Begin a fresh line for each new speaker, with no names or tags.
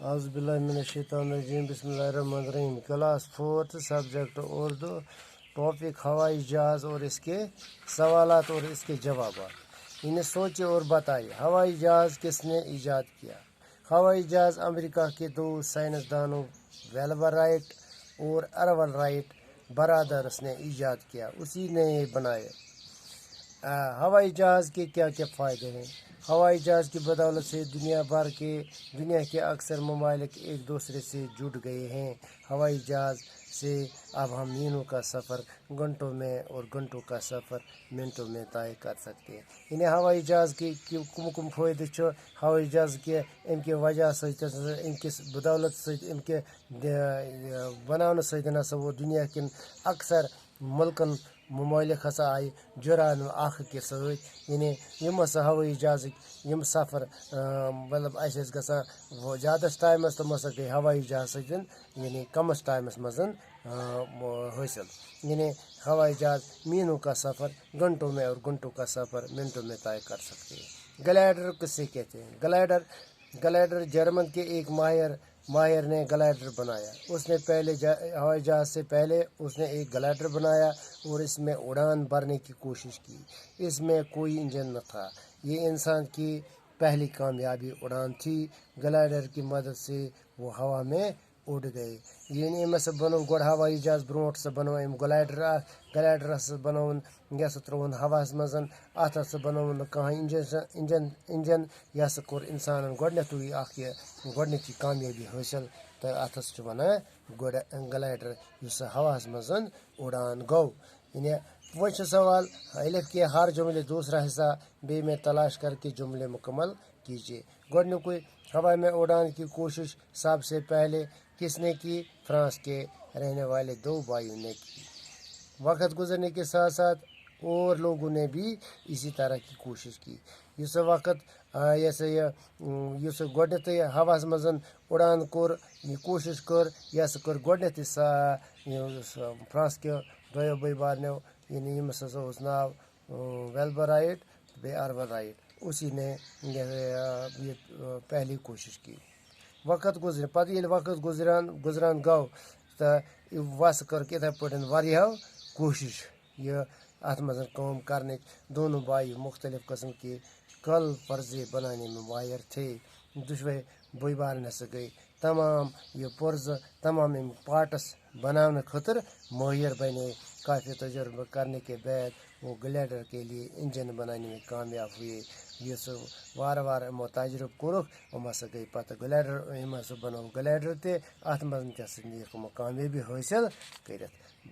اعوذ باللہ من الشیطان الرجیم بسم اللہ الرحمن الرحیم کلاس 4 سبجیکٹ اردو ٹاپک ہوائی جہاز اور اس کے سوالات اور اس کے جوابات. انہیں سوچے اور بتائیے ہوائی جہاز کس نے ایجاد کیا. ہوائی جہاز امریکہ کے دو سائنسدانوں ویلبر رائٹ اور ارول رائٹ برادرس نے ایجاد کیا. اسی نے یہ بنائے. ہوائی جہاز کے کیا کیا فائدے ہیں. ہوائی جہاز کی بدولت سے دنیا کے اکثر ممالک ایک دوسرے سے جڑ گئے ہیں. ہوائی جہاز سے اب ہم مہینوں کا سفر گھنٹوں میں اور گھنٹوں کا سفر منٹوں میں طے کر سکتے ہیں. انہیں ہوائی جہاز کے کم فائدے چھ ہوائی جہاز کے ام کی وجہ ام کس بدولت ام کے بنانے سۭتۍ ہسا وہ دنیا کن اکثر ملکن ممالک ہسا آئی جران اخ أکِس سۭتۍ. یعنی یم ہسا ہوٲیی جہازٕکۍ یم سفر مطلب اسہِ ٲسۍ گژھان زیادس ٹایمس تم ہسا گٔے ہوٲیی جہاز سۭتۍ یعنی کمس ٹایمس منٛز حٲصل. یعنی ہوائی جہاز مہینوں کا سفر گھنٹوں میں اور گھنٹوں کا سفر منٹوں میں طے کر سکتے ہیں. گلائڈر کسے کہتے ہیں. گلائڈر جرمن کے ایک ماہر نے گلائڈر بنایا. اس نے پہلے ہوائی جہاز سے پہلے اس نے ایک گلائڈر بنایا اور اس میں اڑان بھرنے کی کوشش کی. اس میں کوئی انجن نہ تھا. یہ انسان کی پہلی کامیابی اڑان تھی. گلائڈر کی مدد سے وہ ہوا میں اڑ گئے. یعنی ام ہسا بنو گۄڈٕ ہوائی جہاز برونٛٹھ ہسا بنو ام گلائڈر ہسا بنوُن یہ ہسا ترووُن ہواہس منٛز. اتھ ہسا بنوُن نہٕ کٕہٕنۍ انجن. یہ ہسا کوٚر انسانن گۄڈٕنیتھٕے اکھ یہِ گۄڈٕنِچ یہِ کامیٲبی حٲصل تہٕ اتھ ہسا چھِ ونان گلائڈر یُس ہواہس منٛز اڑان گوٚو. یعنی وۄنۍ چھُ سوال الف کے ہر جملے دوسرا حصہ بے میں تلاش کر کے جملے مکمل کیجیے. گۄڈنیُکُے ہوا میں اڑان کی کوشش سب سے پہلے کس نے کی. فرانس کے رہنے والے دو بھائیوں نے کی. وقت گزرنے کے ساتھ ساتھ اور لوگوں نے بھی اسی طرح کی کوشش کی. یُس وقت یُس گۄڈنیتھٕے ہواہس منٛز اڑان کوٚر یہِ کوشش کٔر یہِ ہسا کٔر گۄڈنیتھٕے فرانس کیو دۄیو بٲے بارنیو. یعنی ییٚمِس ہسا اوس ناو ویلبر رایٹ بیٚیہِ ارول رایٹ. اسی نے یہ پہلی کوشش کی. وقت گزرِ پتہٕ ییٚلہِ وقت گُزران گوٚو تہٕ وس کٔرٕکھ یِتھے پٲٹھۍ واریاہو کوشش یہ اتھ منٛز کٲم کرنٕچ. دونوں بھائی مختلف قسم کے کل پرزے بنانے میں ماہر تھے. دۄشوے بٲے بارٕنۍ ہسا گٔے تمام یہ پرزٕ تمام یم پارٹس بناونہٕ خٲطرٕ مٲہر بنے. کافی تجربہ کرنے کے بعد وہ گلیڈر کے لیے انجن بنانے میں کامیاب ہوئے. یہ سب وارٕ یِمو تجربہٕ کوٚرُکھ یِم ہسا گٔے پتہٕ گلیڈر یِم ہسا بنوو گلیڈر تہِ اتھ منٛز تہِ ہسا نِیکھ یِمو کامیٲبی حٲصل کٔرِتھ.